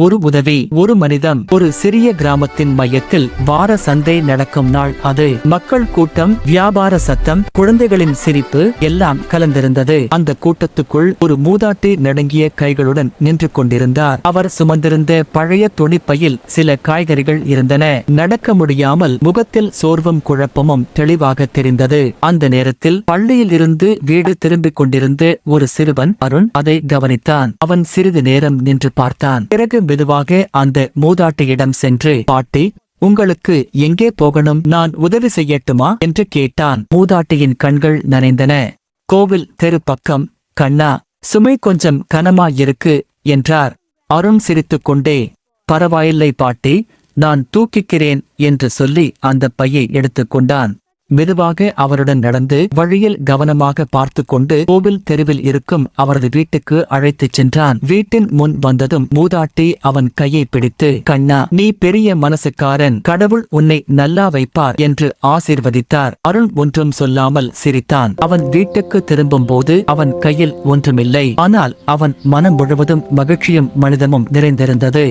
ஒரு உதவி. ஒரு மனிதம். ஒரு சிறிய கிராமத்தின் மையத்தில் வார சந்தை நடக்கும் நாள் அது. மக்கள் கூட்டம், வியாபார சத்தம், குழந்தைகளின் சிரிப்பு எல்லாம் கலந்திருந்தது. அந்த கூட்டத்துக்குள் ஒரு மூதாட்டி நடுங்கிய கைகளுடன் நின்று கொண்டிருந்தார். அவர் சுமந்திருந்த பழைய துணிப்பையில் சில காய்கறிகள் இருந்தன. நடக்க முடியாமல் முகத்தில் சோர்வும் குழப்பமும் தெளிவாக தெரிந்தது. அந்த நேரத்தில் பள்ளியில் இருந்து வீடு திரும்பிக் கொண்டிருந்த ஒரு சிறுவன் அருண் அதை கவனித்தான். அவன் சிறிது நேரம் நின்று பார்த்தான். பிறகு மெதுவாக அந்த மூதாட்டியிடம் சென்று, பாட்டி, உங்களுக்கு எங்கே போகணும்? நான் உதவி செய்யட்டுமா என்று கேட்டான். மூதாட்டியின் கண்கள் நனைந்தன. கோவில் தெரு பக்கம், கண்ணா, சுமை கொஞ்சம் கனமாயிருக்கு என்றார். அருண் சிரித்துக்கொண்டே, பரவாயில்லை பாட்டி, நான் தூக்கிக்கிறேன் என்று சொல்லி அந்த பையை எடுத்துக்கொண்டான். மெதுவாக அவருடன் நடந்து வழியில் கவனமாக பார்த்து கொண்டு கோவில் தெருவில் இருக்கும் அவரது வீட்டுக்கு அழைத்துச் சென்றான். வீட்டின் முன் வந்ததும் மூதாட்டி அவன் கையை பிடித்து, கண்ணா, நீ பெரிய மனசுக்காரன், கடவுள் உன்னை நல்லா வைப்பார் என்று ஆசீர்வதித்தார். அருண் ஒன்றும் சொல்லாமல் சிரித்தான். அவன் வீட்டுக்கு திரும்பும் போது அவன் கையில் ஒன்றுமில்லை. ஆனால் அவன் மனம் முழுவதும் மகிழ்ச்சியும் மனிதமும் நிறைந்திருந்தது.